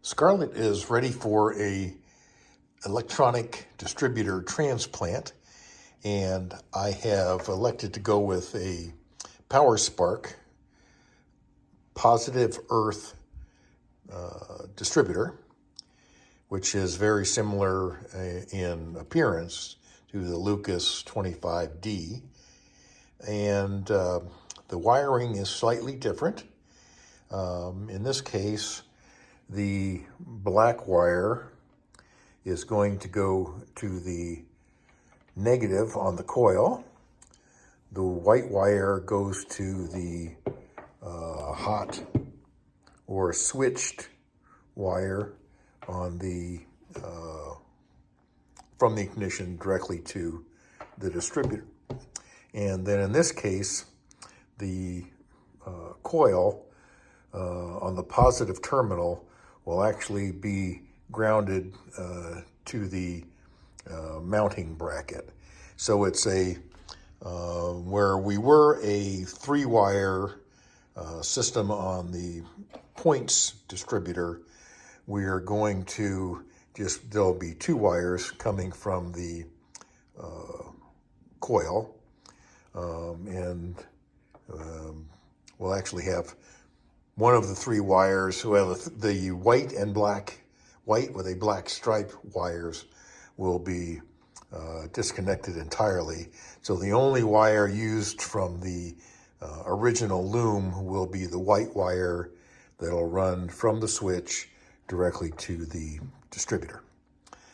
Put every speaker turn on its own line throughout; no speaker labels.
Scarlett is ready for a electronic distributor transplant, and I have elected to go with a Powerspark positive earth distributor, which is very similar in appearance to the Lucas 25D, and the wiring is slightly different. In this case, the black wire is going to go to the negative on the coil. The white wire goes to the hot or switched wire on the from the ignition directly to the distributor. And then in this case, the coil on the positive terminal will actually be grounded to the mounting bracket. So it's a where we were a 3-wire system on the points distributor, we are going to there'll be 2 wires coming from the coil, and we'll actually have one of the 3 wires, the white with a black stripe wires will be disconnected entirely. So the only wire used from the original loom will be the white wire that'll run from the switch directly to the distributor.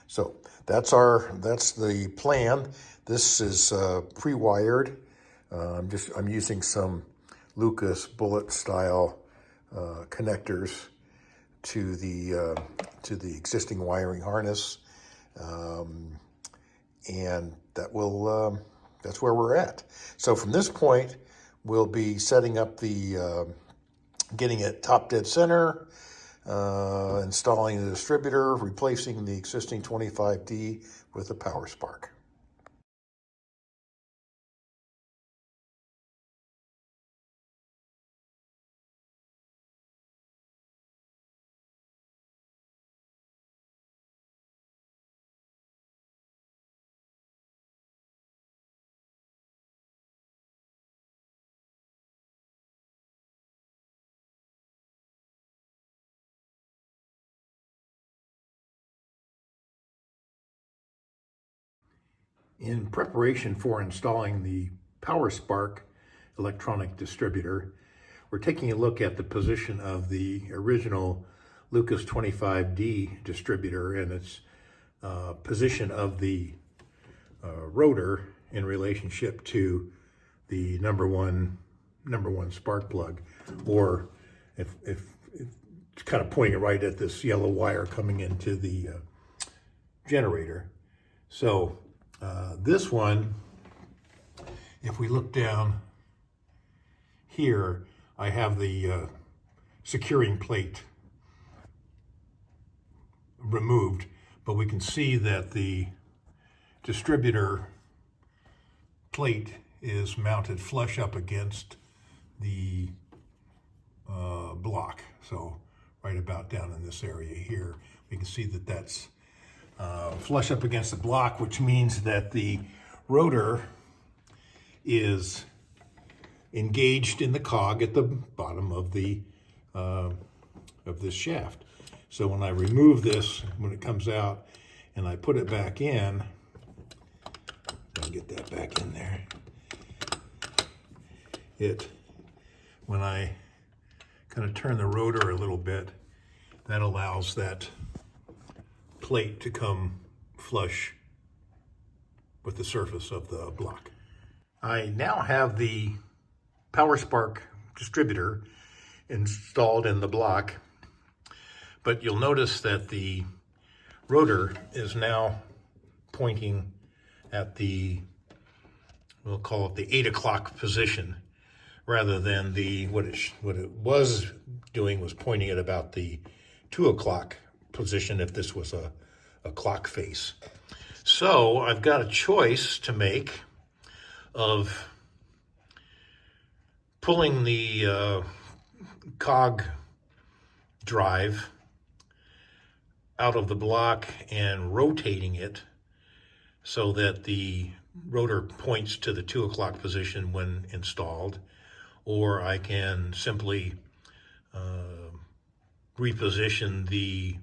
So that's the plan. This is pre-wired. I'm using some Lucas bullet style connectors to the existing wiring harness, and that's where we're at. So from this point, we'll be setting up the getting it top dead center, installing the distributor, replacing the existing 25D with a Powerspark. In preparation for installing the Powerspark electronic distributor, we're taking a look at the position of the original Lucas 25D distributor and its position of the rotor in relationship to the number one spark plug, or if it's kind of pointing it right at this yellow wire coming into the generator. So this one, if we look down here, I have the securing plate removed, but we can see that the distributor plate is mounted flush up against the block. So right about down in this area here, we can see that that's flush up against the block, which means that the rotor is engaged in the cog at the bottom of the of this shaft. So when I remove this, when it comes out, and I put it back in, I'll get that back in there. When I kind of turn the rotor a little bit, that allows that plate to come flush with the surface of the block. I now have the Powerspark distributor installed in the block, but you'll notice that the rotor is now pointing at we'll call it the 8 o'clock position, rather than what it was doing was pointing at about the 2 o'clock position if this was a clock face. So I've got a choice to make of pulling the cog drive out of the block and rotating it so that the rotor points to the 2 o'clock position when installed, or I can simply reposition the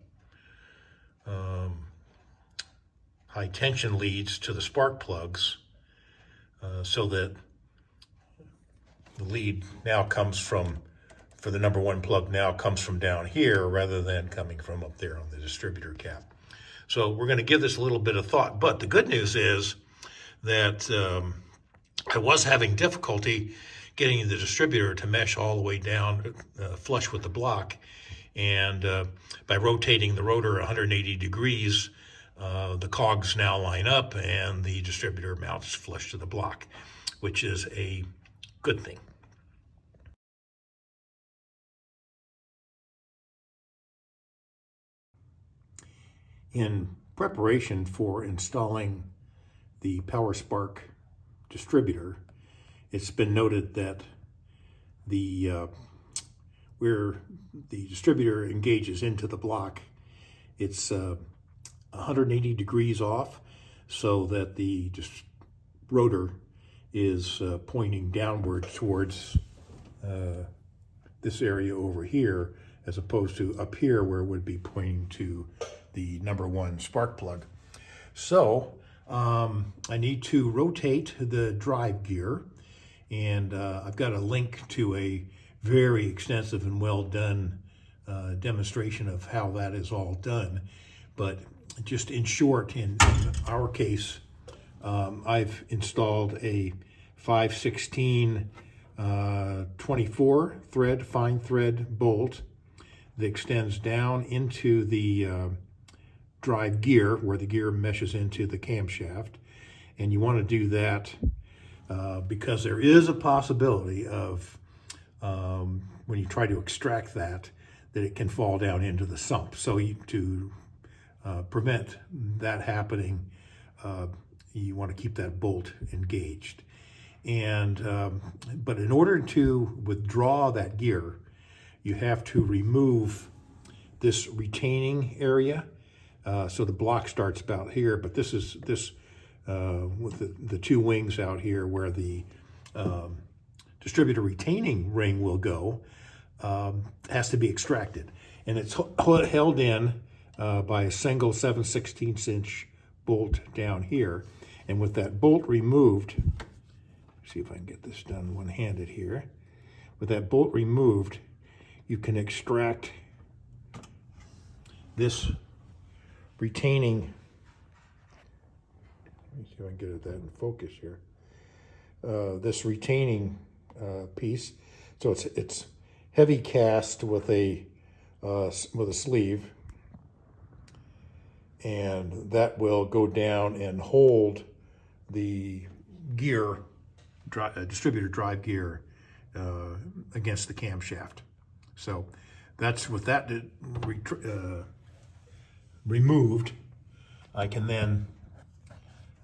high tension leads to the spark plugs so that the lead now comes from, for the number 1 plug, now comes from down here rather than coming from up there on the distributor cap. So we're going to give this a little bit of thought, but the good news is that I was having difficulty getting the distributor to mesh all the way down flush with the block, and by rotating the rotor 180 degrees, the cogs now line up and the distributor mounts flush to the block, which is a good thing. In preparation for installing the Powerspark distributor, it's been noted that where the distributor engages into the block, it's 180 degrees off, so that the rotor is pointing downward towards this area over here, as opposed to up here where it would be pointing to the number 1 spark plug. So I need to rotate the drive gear, and I've got a link to a very extensive and well done demonstration of how that is all done. But just in short, in our case, I've installed a 5/16 24 thread fine thread bolt that extends down into the drive gear, where the gear meshes into the camshaft. And you want to do that because there is a possibility of when you try to extract that it can fall down into the sump. So to prevent that happening, you want to keep that bolt engaged. And but in order to withdraw that gear, you have to remove this retaining area. So the block starts about here, but this is with the 2 wings out here where the distributor retaining ring will go, has to be extracted. And it's held in by a single 7/16 inch bolt down here. And with that bolt removed, see if I can get this done one-handed here. With that bolt removed, you can extract this retaining, let me see if I can get that in focus here. This retaining piece. So it's heavy cast with a sleeve, and that will go down and hold the gear, distributor drive gear, against the camshaft. So that's with that removed, I can then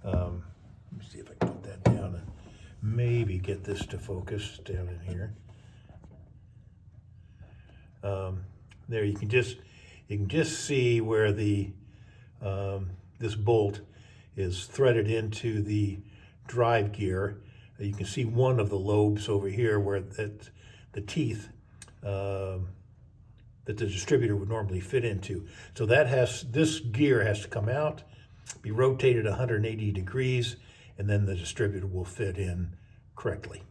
let me see if I can put that down and maybe get this to focus down in here. There you can just see where the this bolt is threaded into the drive gear. You can see one of the lobes over here where the teeth that the distributor would normally fit into. So this gear has to come out, be rotated 180 degrees, and then the distributor will fit in correctly.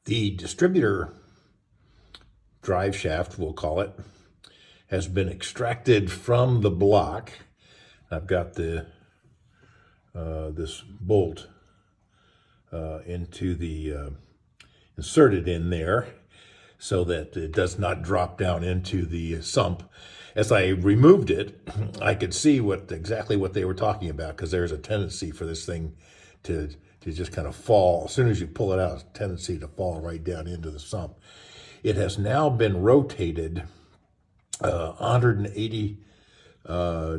The distributor drive shaft, we'll call it, has been extracted from the block. I've got the this bolt inserted in there so that it does not drop down into the sump. As I removed it, I could see exactly what they were talking about, because there's a tendency for this thing to just kind of fall. As soon as you pull it out, it's a tendency to fall right down into the sump. it has now been rotated 180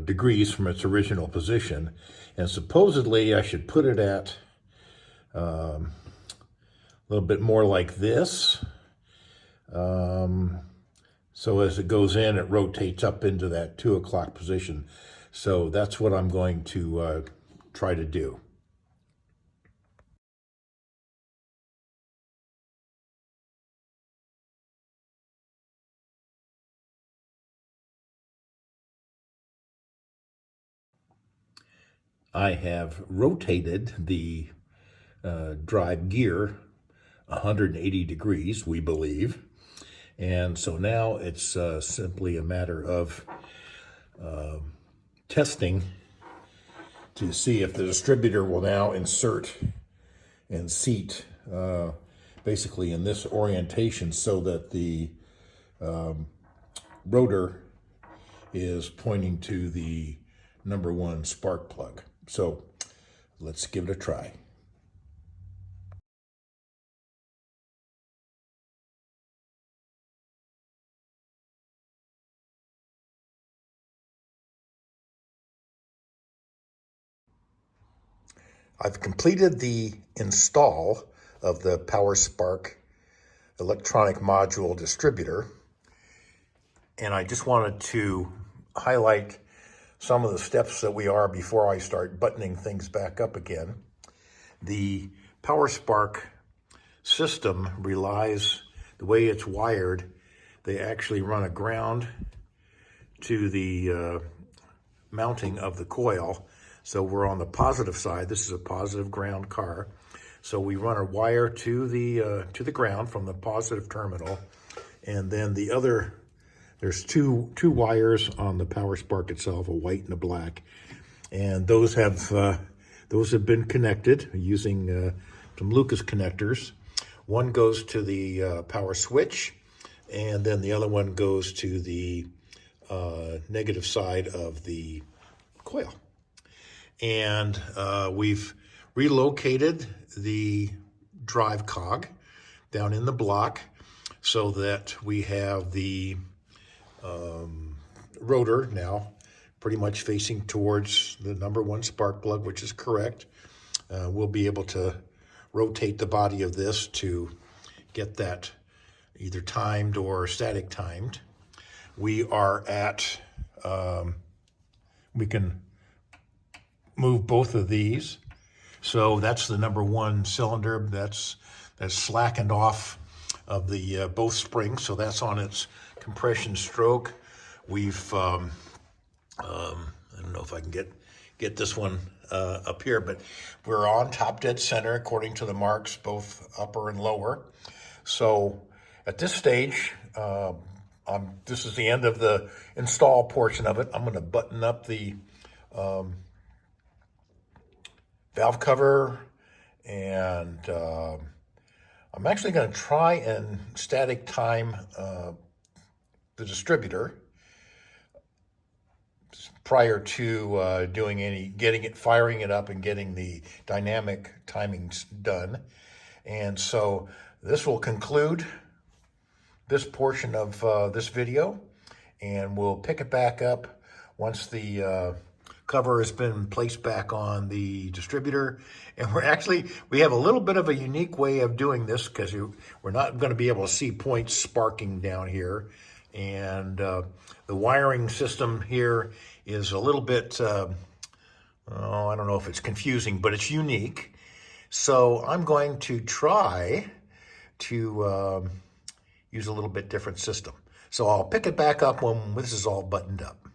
degrees from its original position, and supposedly I should put it at a little bit more like this. So as it goes in, it rotates up into that 2 o'clock position. So that's what I'm going to try to do. I have rotated the drive gear 180 degrees, we believe. And so now it's simply a matter of testing to see if the distributor will now insert and seat basically in this orientation so that the rotor is pointing to the #1 spark plug. So let's give it a try. I've completed the install of the Powerspark electronic module distributor, and I just wanted to highlight some of the steps that we are before I start buttoning things back up again. The Powerspark system relies, the way it's wired, they actually run a ground to the mounting of the coil. So we're on the positive side. This is a positive ground car. So we run a wire to the ground from the positive terminal, and then the other, there's two wires on the Powerspark itself, a white and a black, and those have been connected using some Lucas connectors. One goes to the power switch, and then the other one goes to the negative side of the coil. And we've relocated the drive cog down in the block so that we have the rotor now pretty much facing towards the #1 spark plug, which is correct. We'll be able to rotate the body of this to get that either timed or static timed. We are at, we can move both of these. So that's the #1 cylinder that's slackened off of the both springs. So that's on its compression stroke. We've, I don't know if I can get this one up here, but we're on top dead center according to the marks, both upper and lower. So at this stage, this is the end of the install portion of it. I'm going to button up the valve cover, and I'm actually going to try and static time the distributor prior to firing it up and getting the dynamic timings done. And so this will conclude this portion of this video, and we'll pick it back up once the cover has been placed back on the distributor. And we have a little bit of a unique way of doing this because we're not going to be able to see points sparking down here. And the wiring system here is a little bit, I don't know if it's confusing, but it's unique. So I'm going to try to use a little bit different system. So I'll pick it back up when this is all buttoned up.